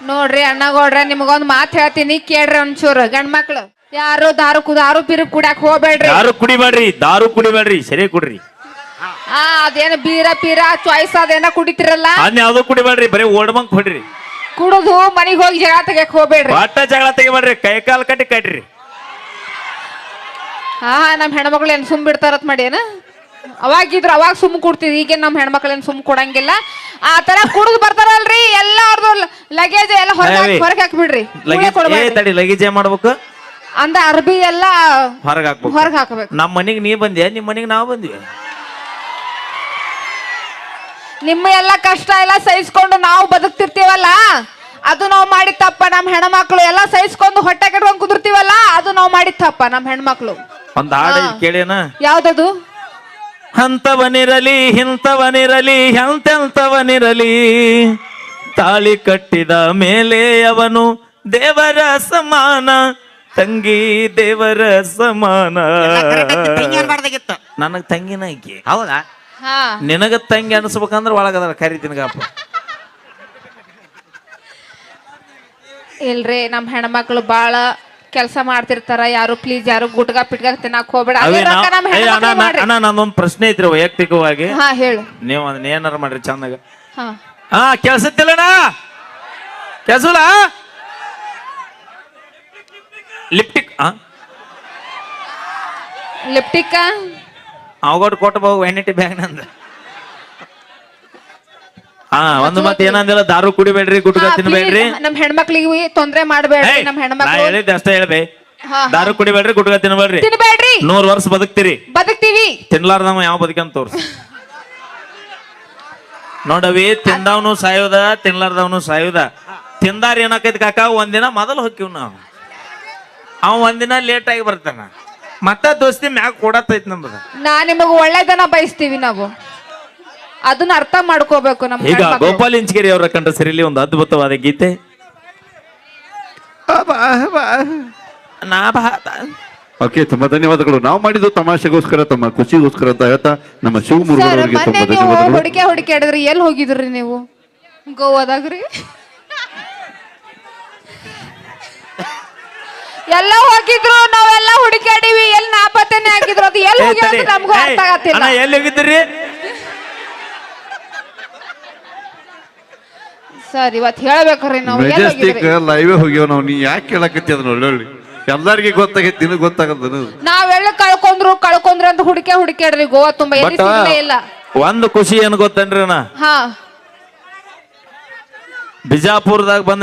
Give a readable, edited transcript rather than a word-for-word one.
ನೋಡ್ರಿ ಅಣ್ಣಗೌಡ್ರ ನಿಮಗೊಂದ್ ಮಾತ್ ಹೇಳ್ತೀನಿ ಕೇಳ್ರಿ ಒಂಚೂರು ಗಂಡ್ ಮಕ್ಳು ಯಾರು ದಾರು ಬೀರು ಕುಡ್ಯಾಕ್ ಹೋಗ್ಬೇಡ್ರಿ. ದಾರು ಕುಡಿಬೇಡ್ರಿ ಸರಿ ಕುಡ್ರಿ. ಅದೇನು ಬೀರ ಪೀರ ಚಾಯ್ಸ್ ಅದೇನ ಕುಡಿತಿರಲ್ಲ ಅದ್ ಯಾವ್ದು ಕುಡಿಬೇಡ್ರಿ, ಬರೀ ಓಡ್ಬಂಕ್ ಹೊಡ್ರಿ. ಕುಡುದು ಮನಿಗ್ ಹೋಗಿ ಜಗಳ ತೆಗಿಯಕ್ ಹೋಗ್ಬೇಡ್ರಿ. ಬಟ್ಟ ಜಗಳ ತೆಗಿಬೇಡ್ರಿ, ಕೈ ಕಾಲ್ ಕಟ್ರಿ. ನಮ್ ಹೆಣ್ಮಕ್ಳು ಏನ್ ಸುಮ್ ಬಿಡ್ತಾರತ್ ಮಾಡಿ ಏನ ಅವಾಗ ಸುಮ್ ಕೊಡ್ತಿದ್ವಿ. ಈಗ ನಮ್ ಹೆಣ್ಮಕ್ಳು ಏನ್ ಸುಮ್ ಕೊಡಂಗಿಲ್ಲ. ಆ ತರ ಕುಡಿದು ಬರ್ತಾರಲ್ರಿ ಎಲ್ಲ ಅವ್ರದ್ದು ಲಗೇಜ್ ಎಲ್ಲ ಹೊರಗೆ ಹಾಕ್ಬಿಡ್ರಿ. ಲಗೇಜ್ ಏನ್ ಮಾಡ್ಬೇಕು ಅಂದ ಅರ್ಬಿ ಎಲ್ಲ ಹೊರಗೆ ಹಾಕ್ಬೇಕು. ನಮ್ಮ ಮನಿಗ್ ನೀ ಬಂದ್ಯಾ, ನಿಮ್ ಮನಿಗ್ ನಾವ್ ಬಂದ್ವಿ. ನಿಮ್ಮ ಎಲ್ಲ ಕಷ್ಟ ಎಲ್ಲ ಸಹಿಸ್ಕೊಂಡು ನಾವು ಬದುಕ್ತಿರ್ತೀವಲ್ಲ ಅದು ನಾವು ಮಾಡಿದ ತಪ್ಪ. ನಮ್ ಹೆಣ್ಮಕ್ಳು ಎಲ್ಲ ಸಹಿಸ್ಕೊಂಡು ಹೊಟ್ಟೆ ಕಟ್ಕೊಂಡ್ ಕುದುರ್ತೀವಲ್ಲ ಅದು ನಾವು ಮಾಡಿದ ತಪ್ಪ. ನಮ್ ಹೆಣ್ಮಕ್ಳು ಒಂದ್ ಹಾಡು ಕೇಳೇನ, ಯಾವ್ದದು? ಹಂತವನಿರಲಿ ಇಂಥವನಿರಲಿ ಎಂತೆಂಥವನಿರಲಿ ತಾಳಿ ಕಟ್ಟಿದ ಮೇಲೆ ಅವನು ದೇವರ ಸಮಾನ, ತಂಗಿ ದೇವರ ಸಮಾನ. ನನಗ್ ತಂಗಿನ ಐಕಿ ಹೌದಾ? ನಿನಗ ತಂಗಿ ಅನ್ಸ್ಬೇಕಂದ್ರ ಒಳಗದ ಕರಿತೀನಿಗಪ್ಪ. ಇಲ್ರಿ ನಮ್ ಹೆಣ್ಮಕ್ಳು ಬಾಳ ಕೆಲಸ ಮಾಡ್ತಿರ್ತಾರ. ಯಾರು ಪ್ಲೀಸ್ ಯಾರು ಗುಟ್ಗ ಪಿಟ್ಗ ತಿನ್ನಾಕ್ ಹೋಗ್ಬೇಡ. ಅಣ್ಣ ನಂದೊಂದ್ ಪ್ರಶ್ನೆ ಐತ್ರಿ ವೈಯಕ್ತಿಕವಾಗಿ. ಹೇಳು. ನೀವು ಅದನ್ನ ಏನಾರ ಮಾಡ್ರಿ ಚಂದಾಗ. ಹಾ ಕೆಲ್ಸತ್ತಿಲ್ಲಣ್ಣ, ಕೆಲ್ಸಲ್ಲ ಲಿಪ್ಟಿಕ್ ಅವಗೊಟ್ಟು ಕೊಟ್ಟು ಹೋಗು ವ್ಯಾನಿಟಿ ಬ್ಯಾಗ್ ನಂದ. ಒಂದು ಮತ್ತೆ ಏನಂದಿಲ್ಲ, ದಾರು ಕುಡಿಬೇಡ್ರಿ, ಗುಟ್ಕ ತಿನ್ಬೇಡ್ರಿ, ನಮ್ ಹೆಣ್ಮಕ್ಳಿಗೆ ತೊಂದ್ರೆ ಮಾಡ್ಬೇಡ್ರಿ. ನಮ್ ಹೆಣ್ಮಕ್ಳು ಹೇಳಿದ್ದೆ ಅಷ್ಟೇ ಹೇಳ್ಬೇ. ದಾರು ಕುಡಿಬೇಡ್ರಿ, ಗುಟ್ಕ ತಿನ್ಬೇಡ್ರಿ. 100 ವರ್ಷ ಬದುಕ್ತೀವಿ. ತಿನ್ಲಾರ್ದವ ಯಾವ ಬದುಕಂತ ತೋರ್ಸ ನೋಡವಿ. ತಿಂದವನು ಸಾಯೋದ, ತಿನ್ಲಾರ್ದವನು ಸಾಯೋದ. ತಿಂದಾರ ಏನಾಕೈತಿ ಕಾಕ, ಒಂದಿನ ಮೊದಲು ಹೊಕ್ಕಿವ್ ನಾವು. ಅವ ಒಂದಿನ ಲೇಟ್ ಆಗಿ ಬರ್ತಾನ, ಮತ್ತ ದೋಸ್ತಿ ಮ್ಯಾಗ ಕೊಡತೈತಿ ನಮ್ದು. ನಿಮಗ ಒಳ್ಳೆದನ ಬಯಸ್ತೀವಿ ನಾವು, ಅದನ್ನ ಅರ್ಥ ಮಾಡ್ಕೋಬೇಕು. ನಮ್ ಈಗ ಗೋಪಾಲ್ ಇಂಚಗಿರಿ ಅವರ ಕಂಡ ಸರಿಲಿ ಒಂದು ಅದ್ಭುತವಾದ ಗೀತೆ. ಓಕೆ, ತುಂಬಾ ಧನ್ಯವಾದಗಳು. ನಾವು ಮಾಡಿದ್ದು ತಮಾಷೆಗೋಸ್ಕರ, ತಮ್ಮ ಖುಷಿಗೋಸ್ಕರ ಅಂತ ಹೇಳ್ತಾ ನಮ್ಮ ಶಿವಮೂರ್ತಿ ಅವರಿಗೆ ತುಂಬಾ ಧನ್ಯವಾದಗಳು. ಹುಡುಕಿ ಆಡಿದ್ರಿ, ಎಲ್ಲಿ ಹೋಗಿದ್ರಿ ನೀವು? ಗೋವಾದಾಗ್ರಿ ಎಲ್ಲ ಹೋಗಿದ್ರು, ನಾವೆಲ್ಲ ಹುಡುಕಾಡಿವಿ, ಎಲ್ಲಿ ನಾಪತ್ತೆನೆ ಆಗಿದ್ರು. ಅದು ಎಲ್ಲಿ ಹೋಗಿ ನಮಗೂ ಅರ್ಥ ಆಗತ್ತಿಲ್ಲ. ಎಲ್ಲಿ ಹೋಗಿದ್ರಿ ಸರ್? ಇವತ್ತು ಹೇಳ್ಬೇಕ್ರಿ ನಾವು ಮೆಜೆಸ್ಟಿಕ್ ಲೈವ್ ಹೋಗ್ಯಾವ ನಾವು. ನೀ ಯಾಕೆ ಕೇಳಕತ್ತಿ ಅದನ್ನ? ಒಳ್ಳೊಳ್ಳಿ ಎಲ್ಲಾರ್ಗಿ ಗೊತ್ತಾಗೈತಿ, ನಿನಗ್ ಗೊತ್ತಾಗದ. ನಾವೆಲ್ಲ ಕಳ್ಕೊಂಡ್ರು ಅಂತ ಹುಡುಕಾಡ್ರಿ ಗೋವಾ ತುಂಬಾ, ಎಲ್ಲಿ ಸಿಗ್ಲೇ ಇಲ್ಲ. ಒಂದು ಖುಷಿ ಏನ್ ಗೊತ್ತೇನ್ರಿ, ಬಿಜಾಪುರದಾಗ ಬಂದ